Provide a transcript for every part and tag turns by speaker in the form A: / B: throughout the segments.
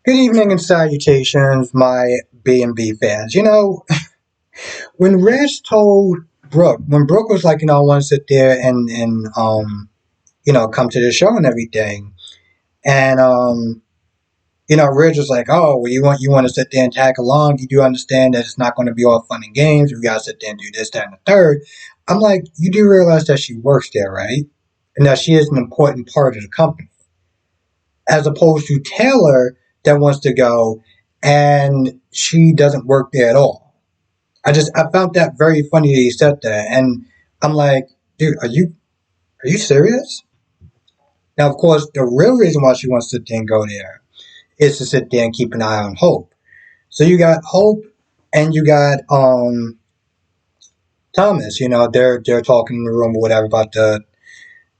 A: Good evening and salutations, my B&B fans. When Reg told Brooke, when Brooke was like, I want to sit there and come to the show and everything, and Reg was like, oh, well, you want to sit there and tag along. You do understand that it's not going to be all fun and games. We got to sit there and do this, that, and the third. I'm like, you do realize that she works there, right? And that she is an important part of the company, as opposed to Taylor that wants to go and she doesn't work there at all. I found that very funny that he said that, and I'm like, dude, are you serious? Now, of course, the real reason why she wants to sit there and go there is to sit there and keep an eye on Hope. So you got Hope and you got Thomas. They're talking in the room or whatever about the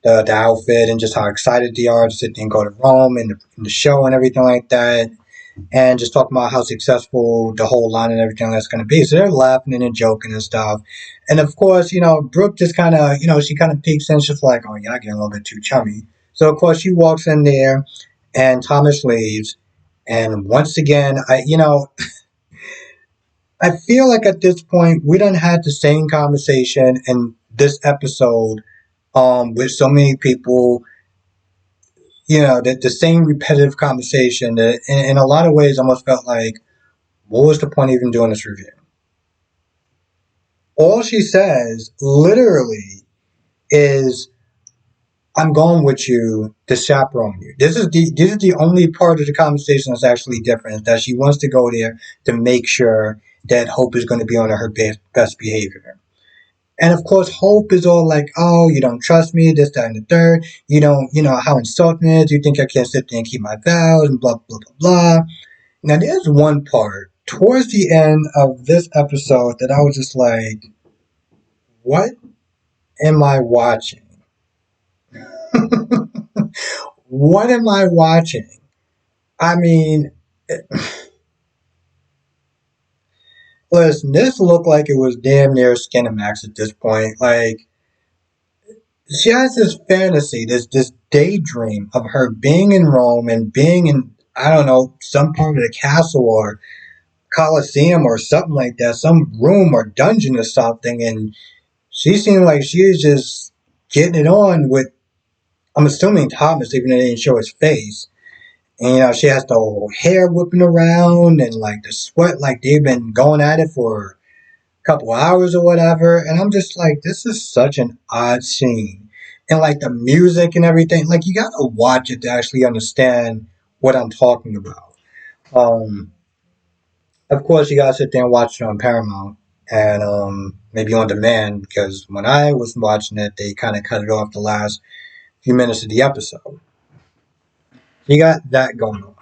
A: outfit and just how excited they are to sit there and go to Rome and the show and everything like that. And just talking about how successful the whole line and everything that's going to be. So they're laughing and joking and stuff. And of course, Brooke just kind of, she kind of peeks in. She's like, oh, yeah, I get a little bit too chummy. So, of course, she walks in there and Thomas leaves. And once again, I feel like at this point, we done had the same conversation in this episode with so many people, the same repetitive conversation that in a lot of ways almost felt like, what was the point of even doing this review? All she says, literally, is, I'm going with you to chaperone you. This is the only part of the conversation that's actually different, is that she wants to go there to make sure that Hope is going to be on her best behavior. And of course, Hope is all like, oh, you don't trust me, this, that, and the third. You don't, how insulting it is. You think I can't sit there and keep my vows, and blah, blah, blah, blah. Now, there's one part towards the end of this episode that I was just like, what am I watching? What am I watching? I mean, listen, this looked like it was damn near Skinamax at this point. Like, she has this fantasy, this daydream of her being in Rome and being in, I don't know, some part of the castle or Colosseum or something like that, some room or dungeon or something, and she seemed like she was just getting it on with, I'm assuming, Thomas, even though they didn't show his face. And she has the whole hair whipping around and like the sweat, like they've been going at it for a couple hours or whatever. And I'm just like, this is such an odd scene. And like the music and everything, like you gotta watch it to actually understand what I'm talking about. Um, of course, you gotta sit there and watch it on Paramount and maybe on demand, because when I was watching it, they kind of cut it off the last few minutes of the episode. You got that going on.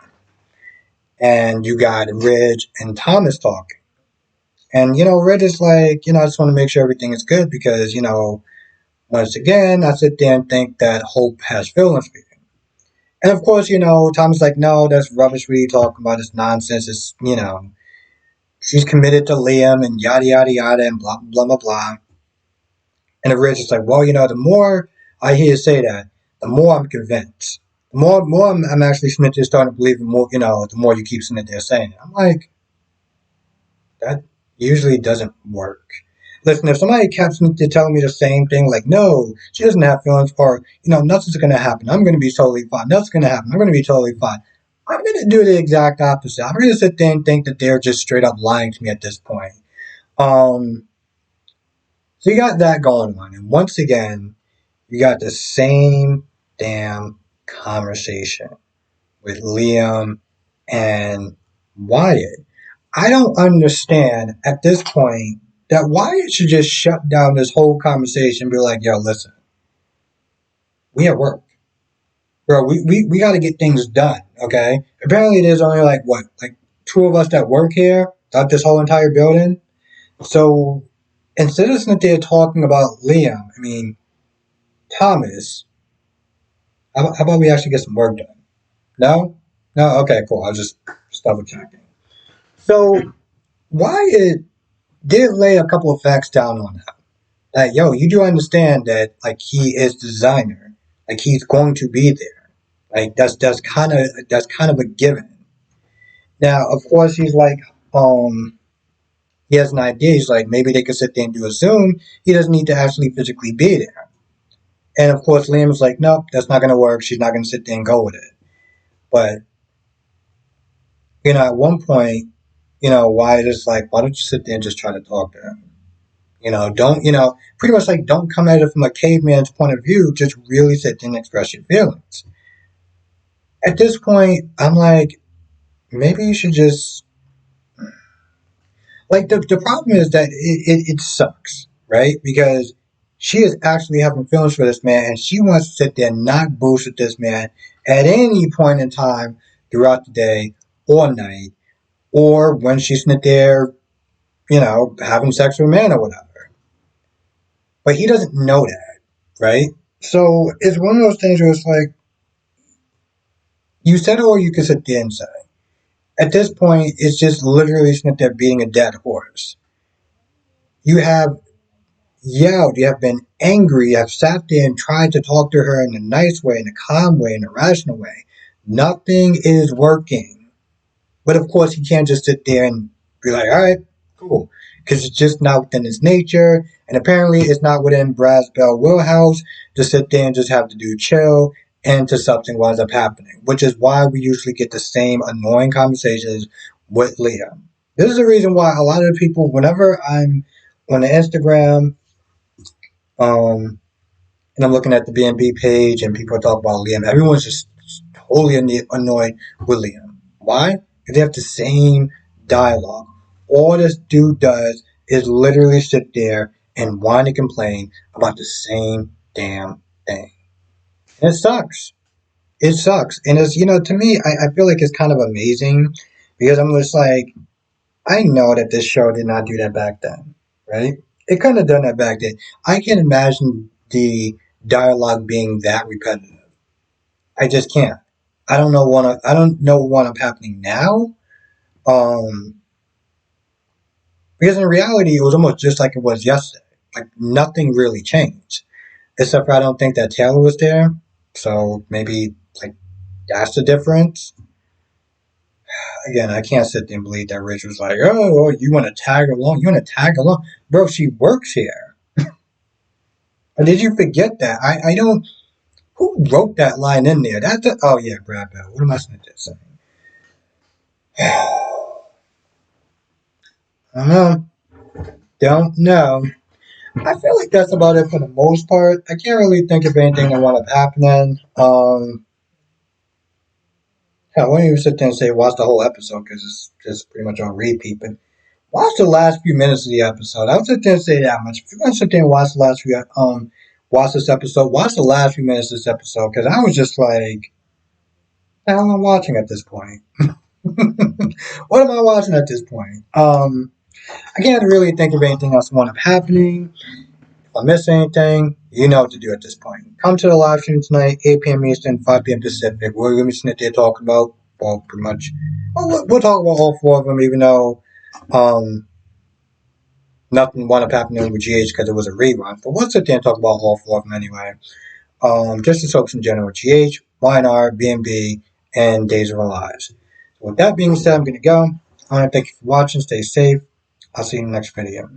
A: And you got Ridge and Thomas talking. And, Ridge is like, I just want to make sure everything is good because, once again, I sit there and think that Hope has feelings for you. And of course, Thomas is like, no, that's rubbish. What are you talking about? It's nonsense. She's committed to Liam and yada, yada, yada, and blah, blah, blah, blah. And Ridge is like, well, the more I hear you say that, the more I'm convinced. The more I'm actually starting to believe, the more, the more you keep sitting there saying it. I'm like, that usually doesn't work. Listen, if somebody kept telling me the same thing, like, no, she doesn't have feelings, or, nothing's going to happen. I'm going to be totally fine. Nothing's going to happen. I'm going to be totally fine. I'm going to do the exact opposite. I'm going to sit there and think that they're just straight up lying to me at this point. Um, so you got that going on. And once again, you got the same damn conversation with Liam and Wyatt. I don't understand at this point that Wyatt should just shut down this whole conversation and be like, yo, listen, we at work. Bro, we got to get things done, okay? Apparently there's only like two of us that work here, not this whole entire building. So instead of sitting there talking about Liam, Thomas, how about we actually get some work done? No? No? Okay, cool. I'll just double checking. So Wyatt did lay a couple of facts down on him. Like, yo, you do understand that, like, he is the designer. Like, he's going to be there. Like, that's kind of a given. Now, of course, he's like, he has an idea. He's like, maybe they could sit there and do a Zoom. He doesn't need to actually physically be there. And of course, Liam is like, nope, that's not going to work. She's not going to sit there and go with it. But, at one point, Wyatt is like, why don't you sit there and just try to talk to him? Don't, pretty much like, don't come at it from a caveman's point of view. Just really sit there and express your feelings. At this point, I'm like, maybe you should just, like, the problem is that it sucks, right? Because she is actually having feelings for this man and she wants to sit there and not bullshit this man at any point in time throughout the day or night or when she's not there, having sex with a man or whatever. But he doesn't know that, right? So it's one of those things where it's like, you said it or you could sit there and say. At this point, it's just literally sitting there beating a dead horse. You have yelled, you have been angry, you have sat there and tried to talk to her in a nice way, in a calm way, in a rational way. Nothing is working. But of course, he can't just sit there and be like, all right, cool. Because it's just not within his nature. And apparently, it's not within Brad's Bell wheelhouse to sit there and just have to do chill until something winds up happening. Which is why we usually get the same annoying conversations with Leah. This is the reason why a lot of people, whenever I'm on the Instagram, and I'm looking at the BNB page and people talk about Liam, everyone's just totally annoyed with Liam. Why? Because they have the same dialogue. All this dude does is literally sit there and whine and complain about the same damn thing. And it sucks. It sucks. And it's, to me, I feel like it's kind of amazing because I'm just like, I know that this show did not do that back then, right? It couldn't have done that back then. I can't imagine the dialogue being that repetitive. I just can't. I don't know what happening now. Um, because in reality, it was almost just like it was yesterday. Like nothing really changed, except for I don't think that Taylor was there. So maybe like that's the difference. Again, I can't sit there and believe that Rich was like, oh, you want to tag along? You want to tag along? Bro, she works here. Or did you forget that? I don't. Who wrote that line in there? Oh, yeah, Brad Bell. What am I saying? I don't know. Don't know. I feel like that's about it for the most part. I can't really think of anything that wound up happening. I won't even sit there and say watch the whole episode because it's just pretty much on repeat. But watch the last few minutes of the episode. I would sit there and say that much. If you're gonna sit there and watch this episode, watch the last few minutes of this episode because I was just like, the hell am I watching at this point? What am I watching at this point? I can't really think of anything else wound up happening. If I miss anything, you know what to do at this point. Come to the live stream tonight, 8 p.m. Eastern, 5 p.m. Pacific. We're going to be sitting there talking about, well, pretty much, we'll talk about all four of them, even though nothing wound up happening with GH because it was a rerun. But we'll sit there and talk about all four of them anyway. Just the soaps in general, GH, YNR, BNB, and Days of Our Lives. So with that being said, I'm going to go. I want to thank you for watching. Stay safe. I'll see you in the next video.